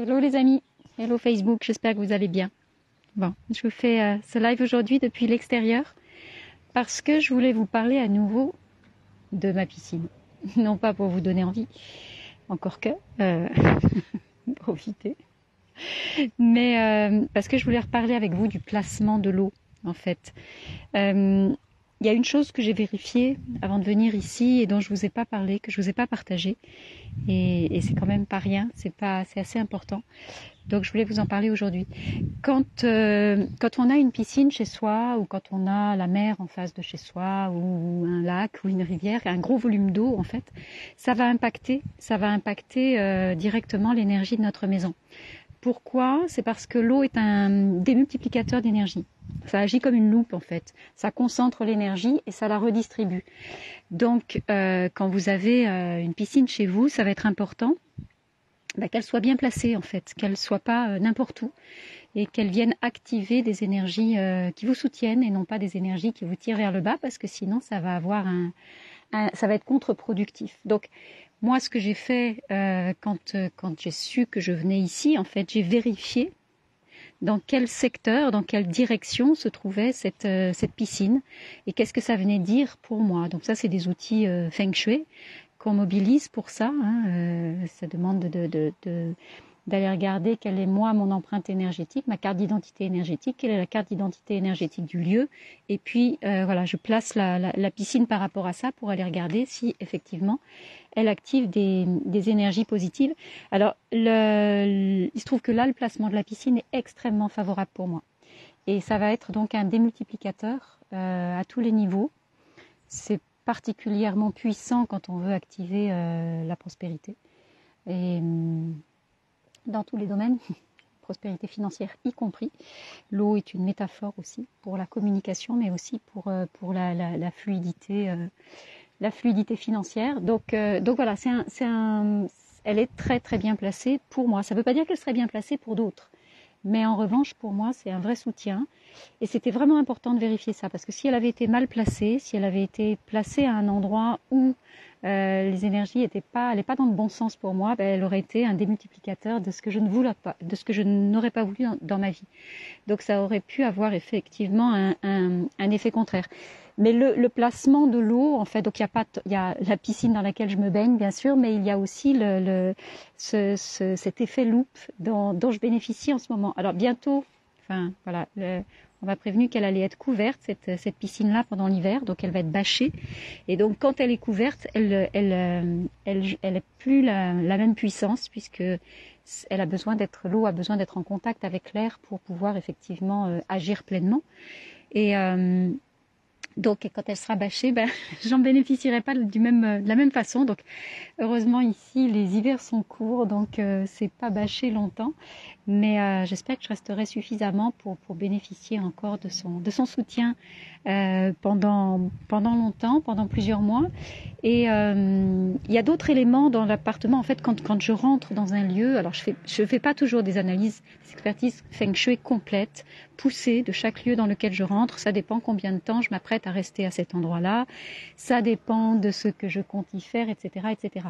Hello les amis, hello Facebook, j'espère que vous allez bien. Bon, je vous fais ce live aujourd'hui depuis l'extérieur parce que je voulais vous parler à nouveau de ma piscine. Non pas pour vous donner envie, encore que, profitez, mais parce que je voulais reparler avec vous du placement de l'eau en fait. Il y a une chose que j'ai vérifiée avant de venir ici et dont je vous ai pas parlé, que je vous ai pas partagé, et c'est quand même pas rien, c'est assez important. Donc je voulais vous en parler aujourd'hui. Quand on a une piscine chez soi ou quand on a la mer en face de chez soi ou un lac ou une rivière, un gros volume d'eau en fait, ça va impacter directement l'énergie de notre maison. Pourquoi? C'est parce que l'eau est un démultiplicateur d'énergie. Ça agit comme une loupe en fait. Ça concentre l'énergie et ça la redistribue. Donc quand vous avez une piscine chez vous, ça va être important qu'elle soit bien placée en fait, qu'elle soit pas n'importe où et qu'elle vienne activer des énergies qui vous soutiennent et non pas des énergies qui vous tirent vers le bas parce que sinon ça va avoir ça va être contre-productif. Donc moi ce que j'ai fait quand j'ai su que je venais ici, en fait j'ai vérifié dans quel secteur, dans quelle direction se trouvait cette piscine et qu'est-ce que ça venait dire pour moi. Donc ça c'est des outils Feng Shui qu'on mobilise pour ça. Ça demande d'aller regarder quelle est moi mon empreinte énergétique, ma carte d'identité énergétique, quelle est la carte d'identité énergétique du lieu. Et puis voilà, je place la piscine par rapport à ça pour aller regarder si effectivement elle active des énergies positives. Alors il se trouve que là le placement de la piscine est extrêmement favorable pour moi. Et ça va être donc un démultiplicateur à tous les niveaux. C'est particulièrement puissant quand on veut activer la prospérité. Et dans tous les domaines, prospérité financière y compris. L'eau est une métaphore aussi pour la communication, mais aussi pour la fluidité, la fluidité financière. Donc voilà, elle est très très bien placée pour moi. Ça ne veut pas dire qu'elle serait bien placée pour d'autres. Mais en revanche, pour moi, c'est un vrai soutien. Et c'était vraiment important de vérifier ça. Parce que si elle avait été mal placée, si elle avait été placée à un endroit où les énergies n'allaient pas dans le bon sens pour moi, elle aurait été un démultiplicateur de ce que je ne voulais pas, de ce que je n'aurais pas voulu dans ma vie. Donc ça aurait pu avoir effectivement un effet contraire. Mais le placement de l'eau, en fait, donc il y a la piscine dans laquelle je me baigne, bien sûr, mais il y a aussi cet effet loupe dont je bénéficie en ce moment. Alors bientôt, enfin voilà, on m'a prévenu qu'elle allait être couverte, cette piscine-là, pendant l'hiver, donc elle va être bâchée. Et donc quand elle est couverte, elle est plus la même puissance puisque l'eau a besoin d'être en contact avec l'air pour pouvoir effectivement agir pleinement. Et donc, quand elle sera bâchée, j'en bénéficierai pas de la même façon. Donc, heureusement ici, les hivers sont courts, donc c'est pas bâché longtemps. Mais j'espère que je resterai suffisamment pour bénéficier encore de son soutien pendant longtemps, pendant plusieurs mois. Et il y a d'autres éléments dans l'appartement. En fait, quand je rentre dans un lieu, alors je fais pas toujours des analyses, des expertises Feng Shui complètes, poussées de chaque lieu dans lequel je rentre. Ça dépend combien de temps je m'apprête à rester à cet endroit-là. Ça dépend de ce que je compte y faire, etc., etc.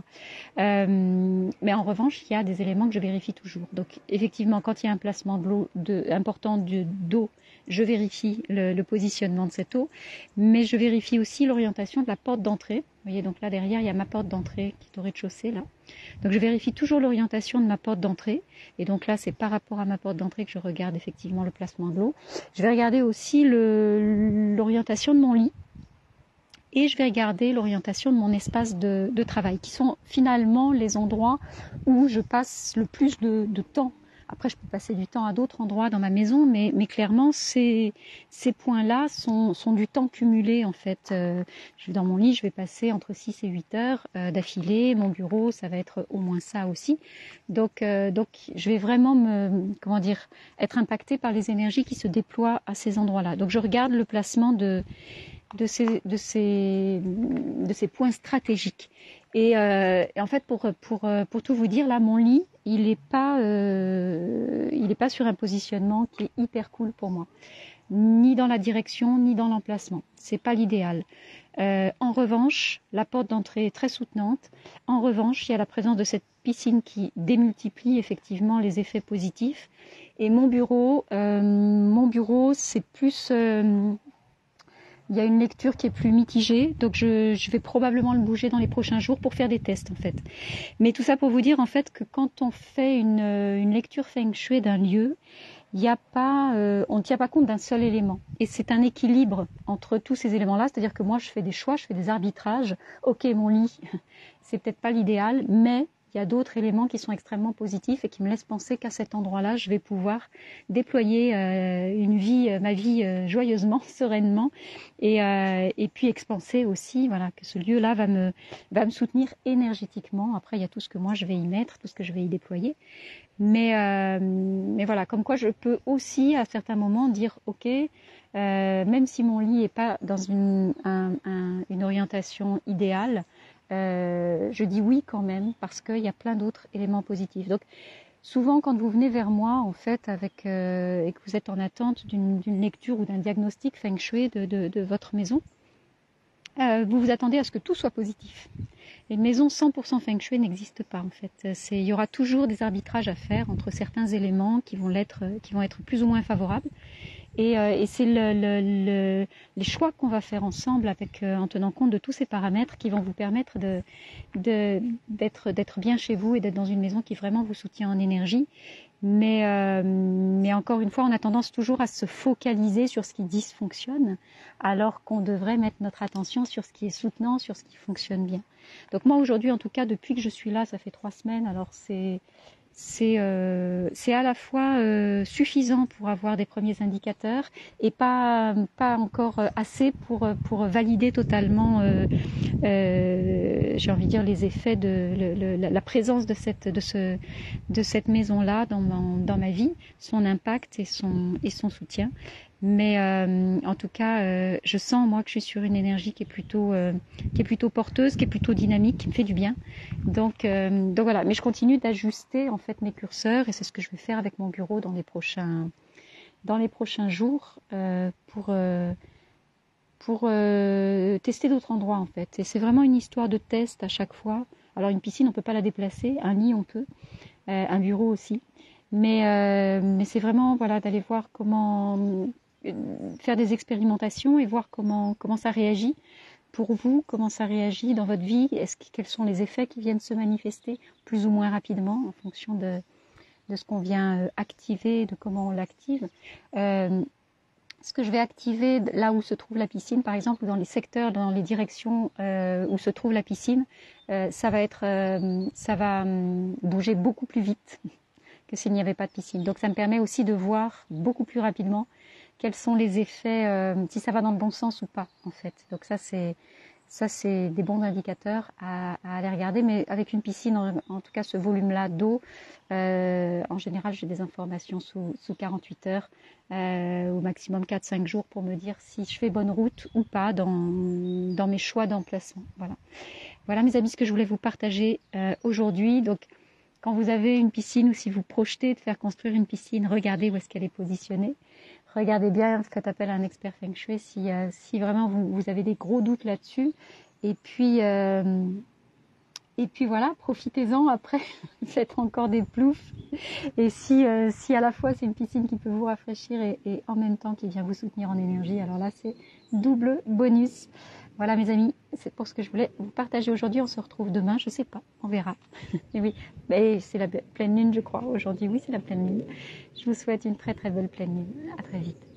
Mais en revanche, il y a des éléments que je vérifie toujours. Donc, effectivement, quand il y a un placement important d'eau, je vérifie le positionnement de cette eau, mais je vérifie aussi l'orientation de la porte d'entrée. Vous voyez, donc là derrière, il y a ma porte d'entrée qui est au rez-de-chaussée, là. Donc je vérifie toujours l'orientation de ma porte d'entrée. Et donc là, c'est par rapport à ma porte d'entrée que je regarde effectivement le placement de l'eau. Je vais regarder aussi l'orientation de mon lit. Et je vais regarder l'orientation de mon espace de travail, qui sont finalement les endroits où je passe le plus de temps. Après, je peux passer du temps à d'autres endroits dans ma maison, mais clairement, ces points-là sont du temps cumulé, en fait. Dans mon lit, je vais passer entre 6 et 8 heures d'affilée. Mon bureau, ça va être au moins ça aussi. Donc, je vais vraiment être impactée par les énergies qui se déploient à ces endroits-là. Donc, je regarde le placement de ces points stratégiques. Et en fait, pour tout vous dire, là, mon lit, il est pas sur un positionnement qui est hyper cool pour moi, ni dans la direction, ni dans l'emplacement. C'est pas l'idéal. En revanche, la porte d'entrée est très soutenante. En revanche, il y a la présence de cette piscine qui démultiplie effectivement les effets positifs. Et mon bureau, c'est plus... il y a une lecture qui est plus mitigée, donc je vais probablement le bouger dans les prochains jours pour faire des tests en fait. Mais tout ça pour vous dire en fait que quand on fait une lecture feng shui d'un lieu, il y a pas, on ne tient pas compte d'un seul élément. Et c'est un équilibre entre tous ces éléments-là, c'est-à-dire que moi je fais des choix, je fais des arbitrages. Ok, mon lit, c'est peut-être pas l'idéal, mais il y a d'autres éléments qui sont extrêmement positifs et qui me laissent penser qu'à cet endroit-là, je vais pouvoir déployer ma vie joyeusement, sereinement, et puis expanser aussi, voilà, que ce lieu-là va me soutenir énergétiquement. Après, il y a tout ce que moi je vais y mettre, tout ce que je vais y déployer. Mais voilà, comme quoi je peux aussi à certains moments dire ok, même si mon lit n'est pas dans une orientation idéale, je dis oui quand même parce qu'il y a plein d'autres éléments positifs. Donc souvent quand vous venez vers moi en fait avec et que vous êtes en attente d'une lecture ou d'un diagnostic feng shui de votre maison, vous vous attendez à ce que tout soit positif. Une maison 100% feng shui n'existe pas en fait. Il y aura toujours des arbitrages à faire entre certains éléments qui vont être plus ou moins favorables. Et c'est les choix qu'on va faire ensemble en tenant compte de tous ces paramètres qui vont vous permettre d'être bien chez vous et d'être dans une maison qui vraiment vous soutient en énergie. Mais encore une fois, on a tendance toujours à se focaliser sur ce qui dysfonctionne, alors qu'on devrait mettre notre attention sur ce qui est soutenant, sur ce qui fonctionne bien. Donc moi aujourd'hui, en tout cas, depuis que je suis là, ça fait 3 semaines, alors c'est à la fois suffisant pour avoir des premiers indicateurs et pas encore assez pour valider totalement, j'ai envie de dire, les effets de la présence de cette maison-là dans ma vie, son impact et son soutien. Mais en tout cas, je sens moi que je suis sur une énergie qui est plutôt porteuse, qui est plutôt dynamique, qui me fait du bien. Donc voilà. Mais je continue d'ajuster en fait mes curseurs et c'est ce que je vais faire avec mon bureau dans les prochains jours pour tester d'autres endroits en fait. Et c'est vraiment une histoire de test à chaque fois. Alors une piscine on peut pas la déplacer, un lit on peut, un bureau aussi. Mais c'est vraiment voilà d'aller voir comment faire des expérimentations et voir comment ça réagit pour vous, comment ça réagit dans votre vie, quels sont les effets qui viennent se manifester plus ou moins rapidement en fonction de ce qu'on vient activer, de comment on l'active. Ce que je vais activer là où se trouve la piscine, par exemple, dans les secteurs, dans les directions où se trouve la piscine, ça va bouger beaucoup plus vite que s'il n'y avait pas de piscine. Donc ça me permet aussi de voir beaucoup plus rapidement quels sont les effets, si ça va dans le bon sens ou pas, en fait. Donc ça c'est des bons indicateurs à aller regarder. Mais avec une piscine, en tout cas ce volume-là d'eau, en général j'ai des informations sous 48 heures, au maximum 4-5 jours pour me dire si je fais bonne route ou pas dans mes choix d'emplacement. Voilà mes amis ce que je voulais vous partager aujourd'hui. Donc quand vous avez une piscine ou si vous projetez de faire construire une piscine, regardez où est-ce qu'elle est positionnée. Regardez bien, faites appel à un expert feng shui si vraiment vous avez des gros doutes là-dessus. Et puis voilà, profitez-en après, faites encore des ploufs. Et si à la fois c'est une piscine qui peut vous rafraîchir et en même temps qui vient vous soutenir en énergie, alors là c'est double bonus. Voilà mes amis, c'est pour ce que je voulais vous partager aujourd'hui. On se retrouve demain, je sais pas, on verra. Et oui, mais c'est la pleine lune je crois. Aujourd'hui oui c'est la pleine lune. Je vous souhaite une très très belle pleine lune. À très vite.